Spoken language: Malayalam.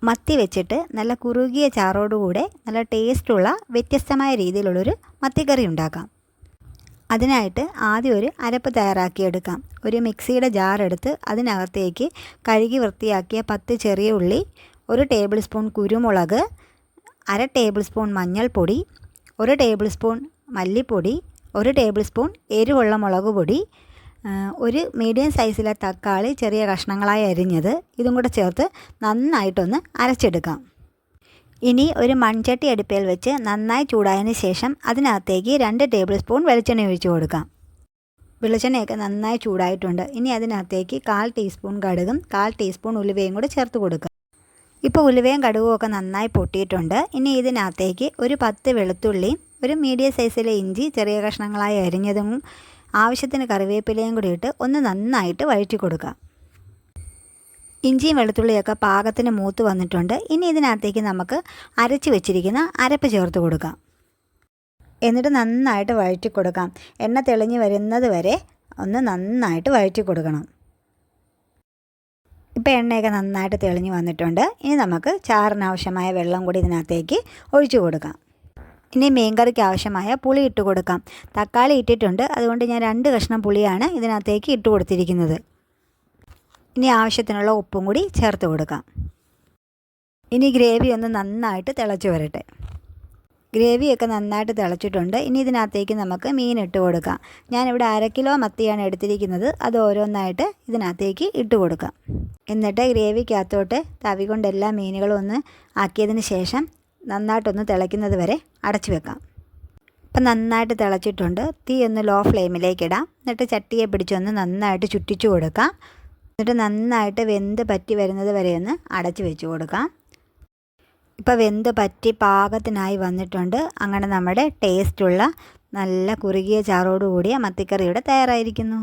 മത്തി വെച്ചിട്ട് നല്ല കുറുകിയ ചാറോടുകൂടെ നല്ല ടേസ്റ്റുള്ള വ്യത്യസ്തമായ രീതിയിലുള്ളൊരു മത്തിക്കറി ഉണ്ടാക്കാം. അതിനായിട്ട് ആദ്യം ഒരു അരപ്പ് തയ്യാറാക്കിയെടുക്കാം. ഒരു മിക്സിയുടെ ജാർ എടുത്ത് അതിനകത്തേക്ക് കഴുകി വൃത്തിയാക്കിയ 10 ചെറിയ ഉള്ളി, 1 ടേബിൾ സ്പൂൺ കുരുമുളക്, 1/2 ടേബിൾ സ്പൂൺ മഞ്ഞൾപ്പൊടി, 1 ടേബിൾ സ്പൂൺ മല്ലിപ്പൊടി, 1 ടേബിൾ സ്പൂൺ എരിവുള്ള മുളക് പൊടി, ഒരു മീഡിയം സൈസിലെ തക്കാളി ചെറിയ കഷ്ണങ്ങളായി അരിഞ്ഞത്, ഇതും കൂടെ ചേർത്ത് നന്നായിട്ടൊന്ന് അരച്ചെടുക്കാം. ഇനി ഒരു മൺചട്ടി അടുപ്പിൽ വെച്ച് നന്നായി ചൂടായതിന് ശേഷം അതിനകത്തേക്ക് 2 ടേബിൾ സ്പൂൺ വെളിച്ചെണ്ണ ഒഴിച്ചു കൊടുക്കാം. വെളിച്ചെണ്ണയൊക്കെ നന്നായി ചൂടായിട്ടുണ്ട്. ഇനി അതിനകത്തേക്ക് 1/4 ടീസ്പൂൺ കടുകും 1/4 ടീസ്പൂൺ ഉലുവയും കൂടി ചേർത്ത് കൊടുക്കുക. ഇപ്പോൾ ഉലുവയും കടുകും ഒക്കെ നന്നായി പൊട്ടിയിട്ടുണ്ട്. ഇനി ഇതിനകത്തേക്ക് ഒരു 10 വെളുത്തുള്ളിയും ഒരു മീഡിയം സൈസിലെ ഇഞ്ചി ചെറിയ കഷ്ണങ്ങളായി അരിഞ്ഞതും ആവശ്യത്തിന് കറിവേപ്പിലയും കൂടി ഇട്ട് ഒന്ന് നന്നായിട്ട് വഴറ്റി കൊടുക്കുക. ഇഞ്ചിയും വെളുത്തുള്ളിയൊക്കെ പാകത്തിന് മൂത്ത് വന്നിട്ടുണ്ട്. ഇനി ഇതിനകത്തേക്ക് നമുക്ക് അരച്ച് വെച്ചിരിക്കുന്ന അരപ്പ് ചേർത്ത് കൊടുക്കാം. എന്നിട്ട് നന്നായിട്ട് വഴറ്റി കൊടുക്കാം. എണ്ണ തെളിഞ്ഞ് വരുന്നത് വരെ ഒന്ന് നന്നായിട്ട് വഴറ്റി കൊടുക്കണം. ഇപ്പോൾ എണ്ണയൊക്കെ നന്നായിട്ട് തെളിഞ്ഞ് വന്നിട്ടുണ്ട്. ഇനി നമുക്ക് ചാറിനാവശ്യമായ വെള്ളം കൂടി ഇതിനകത്തേക്ക് ഒഴിച്ചു കൊടുക്കാം. ഇനി മീൻകറിക്ക് ആവശ്യമായ പുളി ഇട്ട് കൊടുക്കാം. തക്കാളി ഇട്ടിട്ടുണ്ട്, അതുകൊണ്ട് ഞാൻ 2 കഷ്ണം പുളിയാണ് ഇതിനകത്തേക്ക് ഇട്ട് കൊടുത്തിരിക്കുന്നത്. ഇനി ആവശ്യത്തിനുള്ള ഉപ്പും കൂടി ചേർത്ത് കൊടുക്കാം. ഇനി ഗ്രേവി ഒന്ന് നന്നായിട്ട് തിളച്ച് വരട്ടെ. ഗ്രേവിയൊക്കെ നന്നായിട്ട് തിളച്ചിട്ടുണ്ട്. ഇനി ഇതിനകത്തേക്ക് നമുക്ക് മീൻ ഇട്ട് കൊടുക്കാം. ഞാനിവിടെ 1/2 കിലോ മത്തിയാണ് എടുത്തിരിക്കുന്നത്. അത് ഓരോന്നായിട്ട് ഇതിനകത്തേക്ക് ഇട്ട് കൊടുക്കാം. എന്നിട്ട് ഗ്രേവിക്കകത്തോട്ട് തവി കൊണ്ട് എല്ലാ മീനുകളും ഒന്ന് ആക്കിയതിന് ശേഷം നന്നായിട്ടൊന്ന് തിളയ്ക്കുന്നത് വരെ അടച്ചു വെക്കാം. ഇപ്പം നന്നായിട്ട് തിളച്ചിട്ടുണ്ട്. തീ ഒന്ന് ലോ ഫ്ലെയിമിലേക്ക് ഇടാം. എന്നിട്ട് ചട്ടിയെ പിടിച്ചൊന്ന് നന്നായിട്ട് ചുറ്റിച്ചു കൊടുക്കാം. എന്നിട്ട് നന്നായിട്ട് വെന്ത് പറ്റി വരുന്നത് വരെ ഒന്ന് അടച്ചു വെച്ച് കൊടുക്കാം. ഇപ്പോൾ വെന്ത് പറ്റി പാകത്തിനായി വന്നിട്ടുണ്ട്. അങ്ങനെ നമ്മുടെ ടേസ്റ്റുള്ള നല്ല കുറുകിയ ചാറോടുകൂടിയ മത്തിക്കറി ഇവിടെ തയ്യാറായിരിക്കുന്നു.